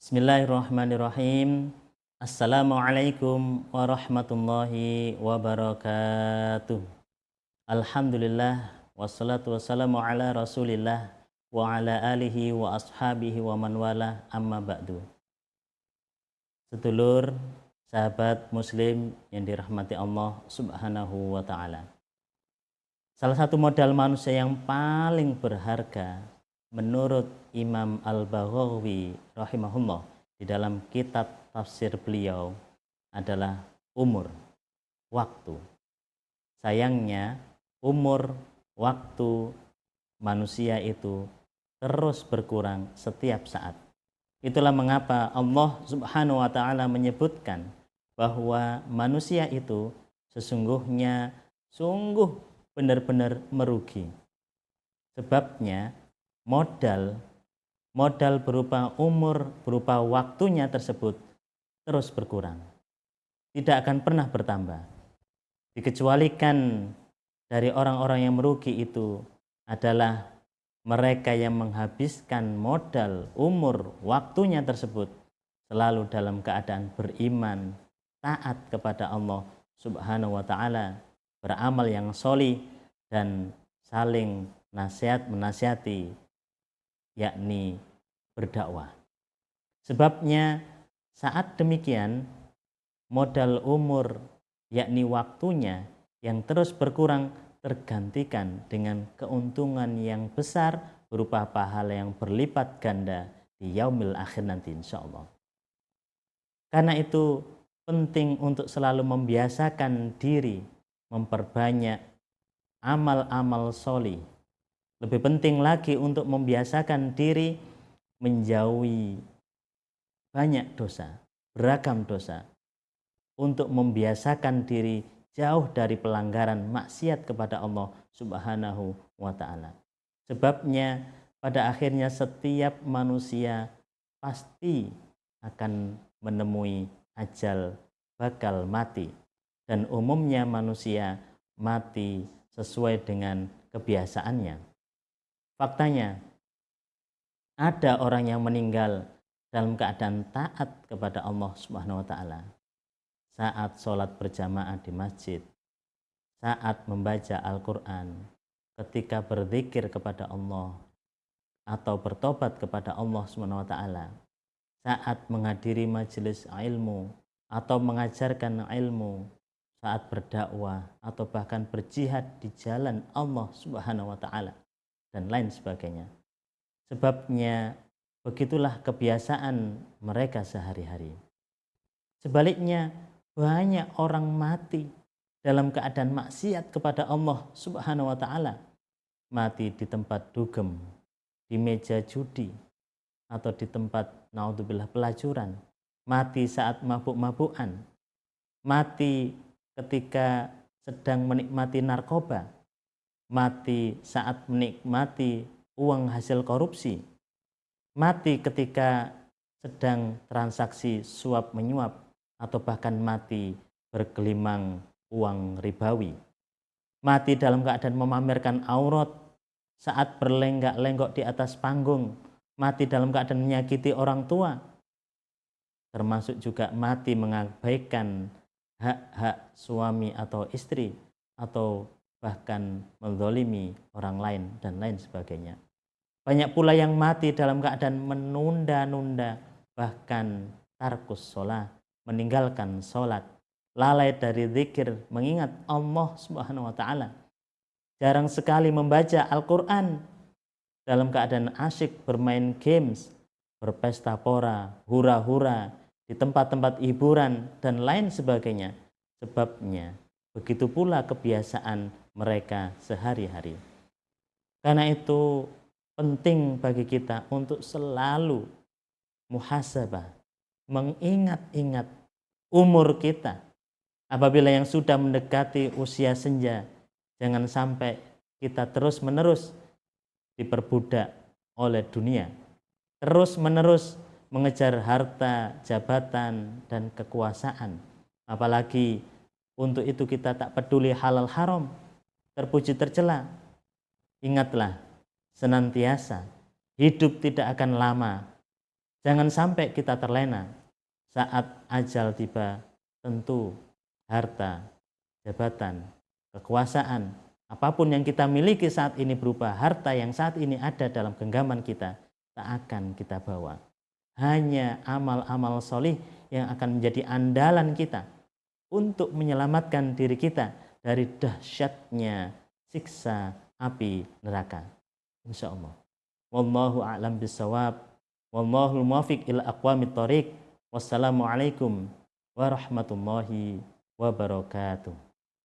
Bismillahirrahmanirrahim. Assalamualaikum warahmatullahi wabarakatuh. Alhamdulillah wassalatu wassalamu ala Rasulillah wa ala alihi wa ashabihi wa man wala amma ba'du. Sedulur, sahabat muslim yang dirahmati Allah Subhanahu wa taala. Salah satu modal manusia yang paling berharga menurut Imam Al-Baghawi rahimahullah di dalam kitab tafsir beliau adalah umur, waktu. Sayangnya umur, waktu manusia itu terus berkurang setiap saat. Itulah mengapa Allah Subhanahu wa taala menyebutkan bahwa manusia itu sesungguhnya sungguh benar-benar merugi. Sebabnya modal berupa umur, berupa waktunya tersebut terus berkurang. Tidak akan pernah bertambah. Dikecualikan dari orang-orang yang merugi itu adalah mereka yang menghabiskan modal umur waktunya tersebut selalu dalam keadaan beriman, taat kepada Allah Subhanahu wa taala, beramal yang sholih dan saling menasihati, yakni berdakwah. Sebabnya saat demikian modal umur, yakni waktunya yang terus berkurang tergantikan dengan keuntungan yang besar berupa pahala yang berlipat ganda di yaumil akhir nanti insyaallah. Karena itu penting untuk selalu membiasakan diri memperbanyak amal-amal sholih. Lebih penting lagi untuk membiasakan diri menjauhi banyak dosa, beragam dosa. Untuk membiasakan diri jauh dari pelanggaran maksiat kepada Allah Subhanahu wa taala. Sebabnya pada akhirnya setiap manusia pasti akan menemui ajal, bakal mati. Dan umumnya manusia mati sesuai dengan kebiasaannya. Faktanya, ada orang yang meninggal dalam keadaan taat kepada Allah Subhanahu wa taala. Saat sholat berjamaah di masjid, saat membaca Al-Quran, ketika berzikir kepada Allah atau bertobat kepada Allah Subhanahu wa taala, saat menghadiri majelis ilmu atau mengajarkan ilmu, saat berdakwah atau bahkan berjihad di jalan Allah Subhanahu wa taala dan lain sebagainya. Sebabnya begitulah kebiasaan mereka sehari-hari. Sebaliknya banyak orang mati dalam keadaan maksiat kepada Allah Subhanahu wa taala. Mati di tempat dugem, di meja judi, atau di tempat naudzubillah pelacuran. Mati saat mabuk-mabukan. Mati ketika sedang menikmati narkoba. Mati saat menikmati uang hasil korupsi, mati ketika sedang transaksi suap menyuap, atau bahkan mati bergelimang uang ribawi, mati dalam keadaan memamerkan aurat saat berlenggak-lenggok di atas panggung, mati dalam keadaan menyakiti orang tua, termasuk juga mati mengabaikan hak-hak suami atau istri, atau bahkan menzalimi orang lain dan lain sebagainya. Banyak pula yang mati dalam keadaan menunda-nunda, bahkan tarkus sholat, meninggalkan sholat, lalai dari zikir, mengingat Allah Subhanahu wa taala. Jarang sekali membaca Al-Quran, dalam keadaan asyik bermain games, berpesta pora, hura-hura di tempat-tempat hiburan dan lain sebagainya. Sebabnya begitu pula kebiasaan mereka sehari-hari. Karena itu penting bagi kita untuk selalu muhasabah, mengingat-ingat umur kita. Apabila yang sudah mendekati usia senja, jangan sampai kita terus-menerus diperbudak oleh dunia, terus-menerus mengejar harta, jabatan, dan kekuasaan. Apalagi untuk itu kita tak peduli halal haram, terpuji tercela. Ingatlah senantiasa, hidup tidak akan lama. Jangan sampai kita terlena saat ajal tiba. Tentu harta, jabatan, kekuasaan, apapun yang kita miliki saat ini berupa harta yang saat ini ada dalam genggaman kita, tak akan kita bawa. Hanya amal-amal solih yang akan menjadi andalan kita untuk menyelamatkan diri kita dari dahsyatnya siksa api neraka. Insya Allah. Wallahu a'lam bishawab. Wallahul muwaffiq ila aqwamit thoriq. Wassalamualaikum warahmatullahi wabarakatuh.